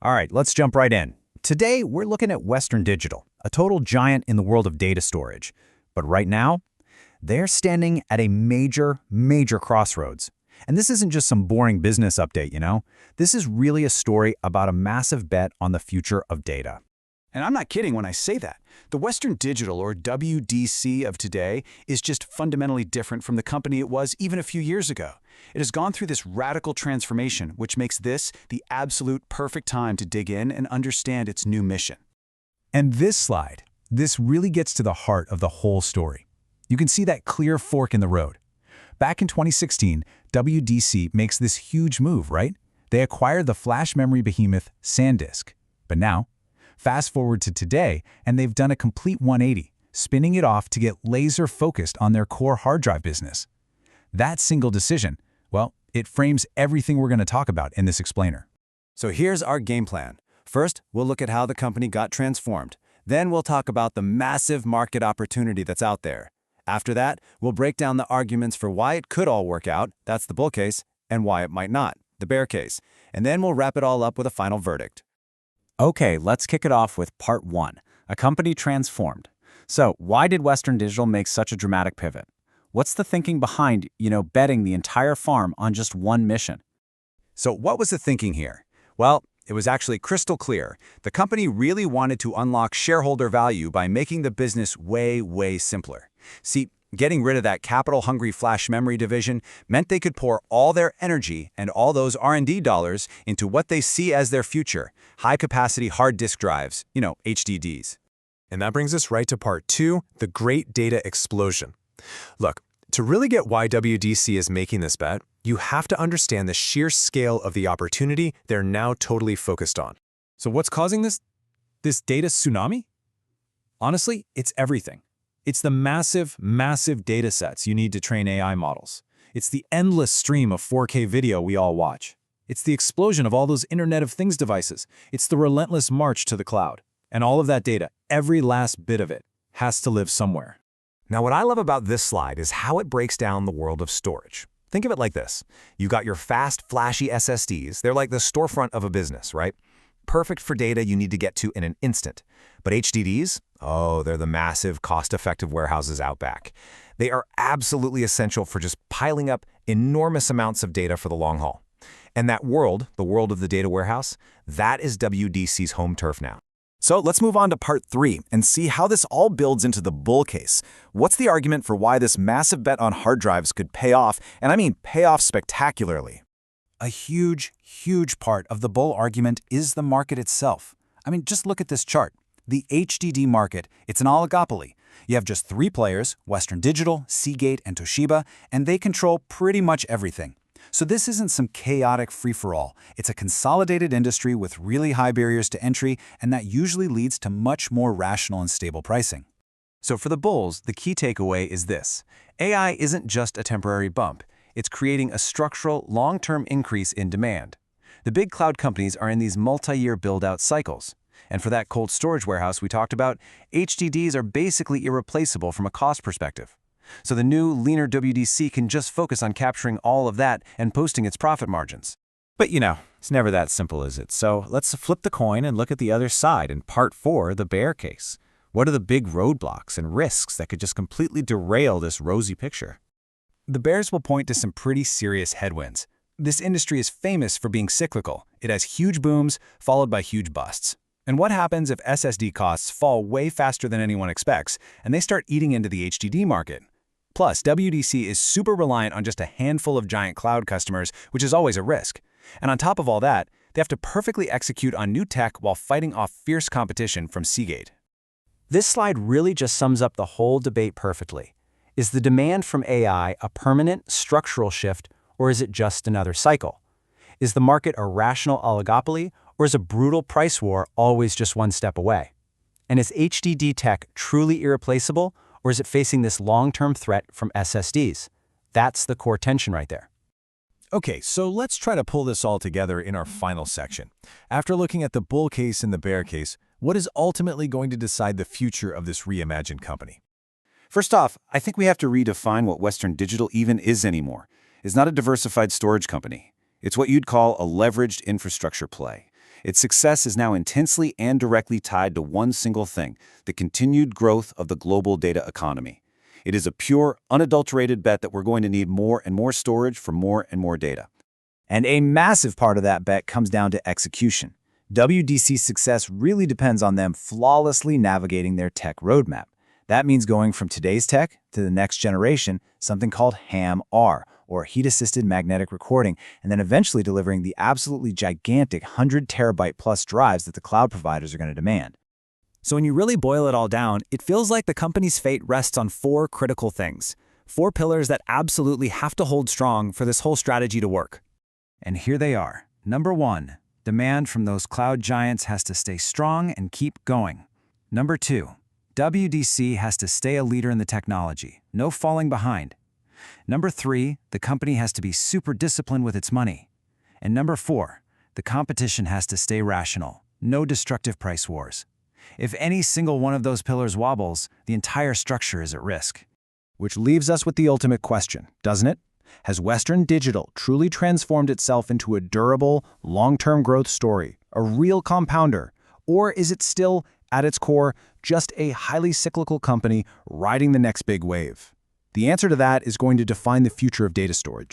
All right, let's jump right in. Today, we're looking at Western Digital, a total giant in the world of data storage. But right now, they're standing at a major crossroads. And this isn't just some boring business update, you know? This is really a story about a massive bet on the future of data. And I'm not kidding when I say that. The Western Digital, or WDC, of today is just fundamentally different from the company it was even a few years ago. It has gone through this radical transformation, which makes this the absolute perfect time to dig in and understand its new mission. And this really gets to the heart of the whole story. You can see that clear fork in the road. Back in 2016, WDC makes this huge move, right? They acquired the flash memory behemoth SanDisk. But now, fast forward to today, and they've done a complete 180, spinning it off to get laser-focused on their core hard drive business. That single decision, well, it frames everything we're going to talk about in this explainer. So here's our game plan. First, we'll look at how the company got transformed. Then we'll talk about the massive market opportunity that's out there. After that, we'll break down the arguments for why it could all work out, that's the bull case, and why it might not, the bear case. And then we'll wrap it all up with a final verdict. Okay, let's kick it off with part 1, a company transformed. So, why did Western Digital make such a dramatic pivot? What's the thinking behind, betting the entire farm on just one mission? So what was the thinking here? Well, it was actually crystal clear. The company really wanted to unlock shareholder value by making the business way simpler. See, getting rid of that capital-hungry flash memory division meant they could pour all their energy and all those R&D dollars into what they see as their future, high-capacity hard disk drives, HDDs. And that brings us right to part 2, the great data explosion. Look, to really get why WDC is making this bet, you have to understand the sheer scale of the opportunity they're now totally focused on. So what's causing this data tsunami? Honestly, it's everything. It's the massive data sets you need to train AI models. It's the endless stream of 4K video we all watch. It's the explosion of all those Internet of Things devices. It's the relentless march to the cloud. And all of that data, every last bit of it, has to live somewhere. Now, what I love about this slide is how it breaks down the world of storage. Think of it like this. You got your fast, flashy SSDs. They're like the storefront of a business, right? Perfect for data you need to get to in an instant. But HDDs? Oh, they're the massive, cost-effective warehouses out back. They are absolutely essential for just piling up enormous amounts of data for the long haul. And that world, the world of the data warehouse, that is WDC's home turf now. So let's move on to part 3 and see how this all builds into the bull case. What's the argument for why this massive bet on hard drives could pay off, and I mean pay off spectacularly? A huge part of the bull argument is the market itself. I mean, just look at this chart. The HDD market, it's an oligopoly. You have just 3 players, Western Digital, Seagate, and Toshiba, and they control pretty much everything. So this isn't some chaotic free-for-all. It's a consolidated industry with really high barriers to entry, and that usually leads to much more rational and stable pricing. So for the bulls, the key takeaway is this. AI isn't just a temporary bump. It's creating a structural, long-term increase in demand. The big cloud companies are in these multi-year build-out cycles. And for that cold storage warehouse we talked about, HDDs are basically irreplaceable from a cost perspective. So the new, leaner WDC can just focus on capturing all of that and posting its profit margins. But it's never that simple, is it? So let's flip the coin and look at the other side in part 4, the bear case. What are the big roadblocks and risks that could just completely derail this rosy picture? The bears will point to some pretty serious headwinds. This industry is famous for being cyclical. It has huge booms followed by huge busts. And what happens if SSD costs fall way faster than anyone expects and they start eating into the HDD market? Plus, WDC is super reliant on just a handful of giant cloud customers, which is always a risk. And on top of all that, they have to perfectly execute on new tech while fighting off fierce competition from Seagate. This slide really just sums up the whole debate perfectly. Is the demand from AI a permanent, structural shift, or is it just another cycle? Is the market a rational oligopoly, or is a brutal price war always just one step away? And is HDD tech truly irreplaceable, or is it facing this long-term threat from SSDs? That's the core tension right there. Okay, so let's try to pull this all together in our final section. After looking at the bull case and the bear case, what is ultimately going to decide the future of this reimagined company? First off, I think we have to redefine what Western Digital even is anymore. It's not a diversified storage company. It's what you'd call a leveraged infrastructure play. Its success is now intensely and directly tied to one single thing: the continued growth of the global data economy. It is a pure, unadulterated bet that we're going to need more and more storage for more and more data. And a massive part of that bet comes down to execution. WDC's success really depends on them flawlessly navigating their tech roadmap. That means going from today's tech to the next generation, something called HAMR, or heat-assisted magnetic recording, and then eventually delivering the absolutely gigantic 100 terabyte plus drives that the cloud providers are going to demand. So when you really boil it all down, it feels like the company's fate rests on 4 critical things. 4 pillars that absolutely have to hold strong for this whole strategy to work. And here they are. Number 1, demand from those cloud giants has to stay strong and keep going. Number 2, WDC has to stay a leader in the technology, no falling behind. Number 3, the company has to be super disciplined with its money. And number 4, the competition has to stay rational, no destructive price wars. If any single one of those pillars wobbles, the entire structure is at risk. Which leaves us with the ultimate question, doesn't it? Has Western Digital truly transformed itself into a durable, long-term growth story, a real compounder, or is it still, at its core, just a highly cyclical company riding the next big wave? The answer to that is going to define the future of data storage.